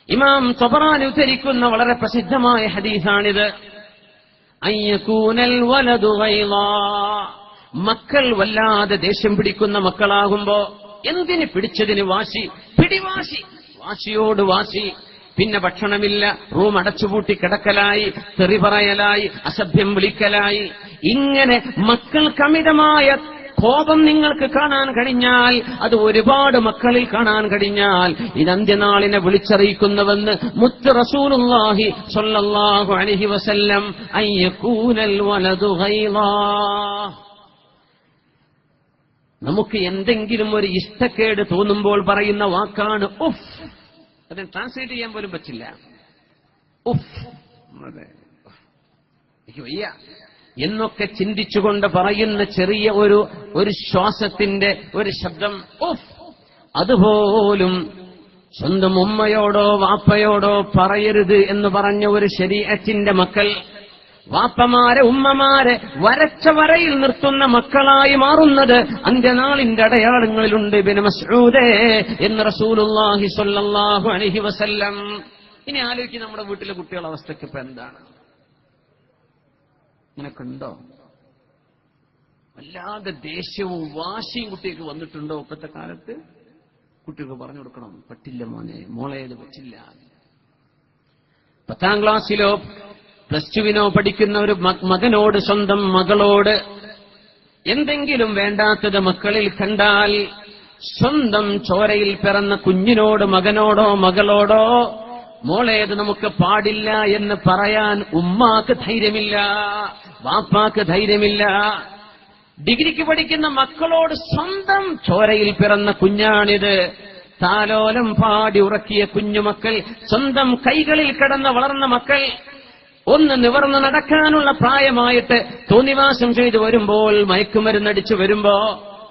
ഇമാം തബറാനി ഉദ്ധരിക്കുന്ന വളരെ പ്രസിദ്ധമായ ഹദീസാണിത്. അയ്യകൂനൽ വലദു ഗൈളാ, മക്കൾ വല്ലാതെ ദേഷ്യം പിടിക്കുന്ന മക്കളാകുമ്പോ, എന്തിന് പിടിച്ചതിന് വാശി, പിടിവാശി, വാശിയോട് വാശി, പിന്നെ ഭക്ഷണമില്ല, റൂം അടച്ചുപൂട്ടി കിടക്കലായി, തെറി പറയലായി, അസഭ്യം വിളിക്കലായി, ഇങ്ങനെ മക്കൾക്കമിതമായ കോപം നിങ്ങൾക്ക് കാണാൻ കഴിഞ്ഞാൽ, അത് ഒരുപാട് മക്കളിൽ കാണാൻ കഴിഞ്ഞാൽ, ഇത് അന്ത്യനാളിനെ വിളിച്ചറിയിക്കുന്നുവെന്ന് മുത്ത് റസൂലുള്ളാഹി സ്വല്ലല്ലാഹു അലൈഹി വസല്ലം. അയ്യകൂനൽ വലദു ഗൈളാ, നമുക്ക് എന്തെങ്കിലും ഒരു ഇഷ്ടക്കേട് തോന്നുമ്പോൾ പറയുന്ന വാക്കാണ് ഉഫ്. അതിന് ട്രാൻസ്ലേറ്റ് ചെയ്യാൻ പോലും പറ്റില്ല. ഉഫ്, എനിക്ക് വയ്യ എന്നൊക്കെ ചിന്തിച്ചുകൊണ്ട് പറയുന്ന ചെറിയ ഒരു ശ്വാസത്തിന്റെ ഒരു ശബ്ദം ഉഫ്, അതുപോലും സ്വന്തം ഉമ്മയോടോ വാപ്പയോടോ പറയരുത് എന്ന് പറഞ്ഞ ഒരു ശരീഅത്തിന്റെ മക്കൾ, വാപ്പമാരെ ഉമ്മമാരെ വരച്ച വരയിൽ നിർത്തുന്ന മക്കളായി മാറുന്നത് അന്ത്യനാളിന്റെ അടയാളങ്ങളിലുണ്ട്. ഇബ്നു മസ്ഊദേ എന്ന് റസൂലുള്ളാഹി സ്വല്ലല്ലാഹു അലൈഹി വസല്ലം. ഇനി ആലോചിക്കും, നമ്മുടെ വീട്ടിലെ കുട്ടികളുടെ അവസ്ഥയ്ക്ക് ഇപ്പൊ എന്താണ്? ഇങ്ങനൊക്കെ ഉണ്ടോ? വല്ലാതെ ദേഷ്യവും വാശിയും കുട്ടിക്ക് വന്നിട്ടുണ്ടോ? ഇപ്പോഴത്തെ കാലത്ത് കുട്ടികൾക്ക് പറഞ്ഞു കൊടുക്കണം, പറ്റില്ല മോനെ, മോളെ, ഇത് പറ്റില്ല. 10ാം ക്ലാസ്സിലോ +2 പഠിക്കുന്ന ഒരു മകനോട്, സ്വന്തം മകളോട് എന്തെങ്കിലും വേണ്ടാത്തത് മക്കളിൽ കണ്ടാൽ, സ്വന്തം ചോരയിൽ പിറന്ന കുഞ്ഞിനോട്, മകനോടോ മകളോടോ, മോളേത് നമുക്ക് പാടില്ല എന്ന് പറയാൻ ഉമ്മാക്ക് ധൈര്യമില്ല, വാപ്പാക്ക് ധൈര്യമില്ല. ഡിഗ്രിക്ക് പഠിക്കുന്ന മക്കളോട്, സ്വന്തം ചോരയിൽ പിറന്ന കുഞ്ഞാണിത്, താലോലം പാടി ഉറക്കിയ കുഞ്ഞുമക്കൾ, സ്വന്തം കൈകളിൽ കിടന്ന് വളർന്ന മക്കൾ, ഒന്ന് നിവർന്ന് നടക്കാനുള്ള പ്രായമായിട്ട് തോന്നിവാസം ചെയ്തു വരുമ്പോൾ, മയക്കുമരുന്നടിച്ചു വരുമ്പോ,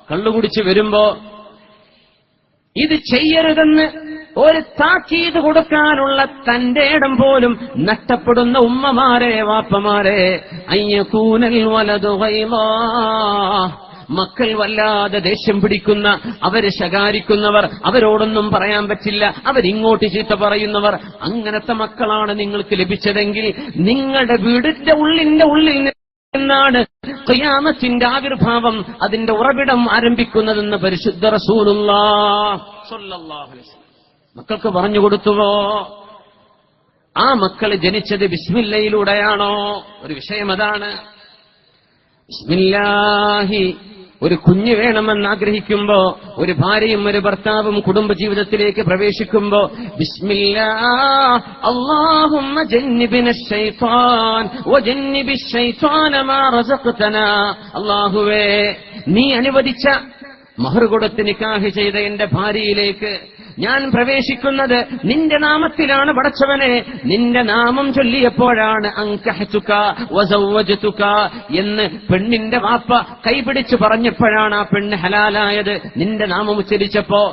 കള്ളുകുടിച്ചു വരുമ്പോ, ഇത് ചെയ്യരുതെന്ന് ഒരു താക്കീത് കൊടുക്കാനുള്ള തന്റെ ഇടം പോലും നഷ്ടപ്പെടുന്ന ഉമ്മമാരെ, വാപ്പമാരെ, അയ്യകൂനൽ വലദു ഗൈളാ, മക്കൾ വല്ലാതെ ദേഷ്യം പിടിക്കുന്ന, അവര് ശകാരിക്കുന്നവർ, അവരോടൊന്നും പറയാൻ പറ്റില്ല, അവരിങ്ങോട്ട് ചീത്ത പറയുന്നവർ, അങ്ങനത്തെ മക്കളാണ് നിങ്ങൾക്ക് ലഭിച്ചതെങ്കിൽ നിങ്ങളുടെ വീടിന്റെ ഉള്ളിൽ നിന്നാണ് ഖിയാമത്തിന്റെ ആവിർഭാവം, അതിന്റെ ഉറവിടം ആരംഭിക്കുന്നതെന്ന് പരിശുദ്ധ റസൂലുള്ളാഹി സ്വല്ലല്ലാഹു അലൈഹി വസല്ലം മക്കൾക്ക് പറഞ്ഞു കൊടുത്തുവോ? ആ മക്കൾ ജനിച്ചത് ബിസ്മില്ലയിലൂടെയാണോ? ഒരു വിഷയം അതാണ്. ബിസ്മില്ലാഹി, ഒരു കുഞ്ഞ് വേണമെന്ന് ആഗ്രഹിക്കുമ്പോ, ഒരു ഭാര്യയും ഒരു ഭർത്താവും കുടുംബജീവിതത്തിലേക്ക് പ്രവേശിക്കുമ്പോ, ബിസ്മില്ലാഹ് അല്ലാഹുമ്മ ജന്നിബിനശ് ശൈത്വാൻ വജന്നിബിശ് ശൈത്വാന മാ റസഖ്തനാ, അല്ലാഹുവേ, നീ അനുവദിച്ച മഹർ കൊടുത്ത് നിക്കാഹ് ചെയ്ത എന്റെ ഭാര്യയിലേക്ക് ഞാൻ പ്രവേശിക്കുന്നത് നിന്റെ നാമത്തിലാണ് പടച്ചവനെ. നിന്റെ നാമം ചൊല്ലിയപ്പോഴാണ് അൻകഹ്തുക വസവ്വജ്തുക എന്ന് പെണ്ണിന്റെ വാപ്പ കൈപിടിച്ച് പറഞ്ഞപ്പോഴാണ് ആ പെണ്ണ് ഹലാലായത്, നിന്റെ നാമം ഉച്ചരിച്ചപ്പോ.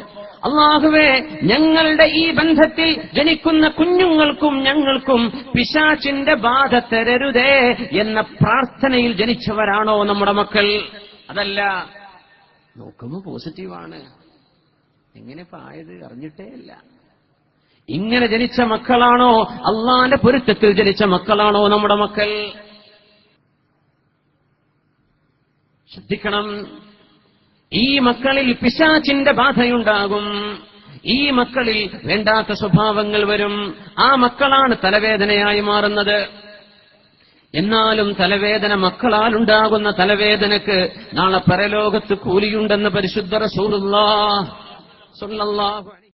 അല്ലാഹുവേ, ഞങ്ങളുടെ ഈ ബന്ധത്തിൽ ജനിക്കുന്ന കുഞ്ഞുങ്ങൾക്കും ഞങ്ങൾക്കും പിശാചിന്റെ ബാധ തരരുതേ എന്ന പ്രാർത്ഥനയിൽ ജനിച്ചവരാണോ നമ്മുടെ മക്കൾ? അതല്ല. നോക്കുമ്പോ പോസിറ്റീവാണ്, എങ്ങനെ ആയത് അറിഞ്ഞിട്ടേ ഇല്ല. ഇങ്ങനെ ജനിച്ച മക്കളാണോ? അള്ളാന്റെ പൊരുത്തത്തിൽ ജനിച്ച മക്കളാണോ നമ്മുടെ മക്കൾ? ശ്രദ്ധിക്കണം. ഈ മക്കളിൽ പിശാചിന്റെ ബാധയുണ്ടാകും, ഈ മക്കളിൽ വേണ്ടാത്ത സ്വഭാവങ്ങൾ വരും. ആ മക്കളാണ് തലവേദനയായി മാറുന്നത്. എന്നാലും തലവേദന, മക്കളാലുണ്ടാകുന്ന തലവേദനക്ക് നാളെ പരലോകത്ത് കൂലിയുണ്ടെന്ന് പരിശുദ്ധ റസൂലുള്ളാഹി സ്വല്ലല്ലാഹു അലൈഹി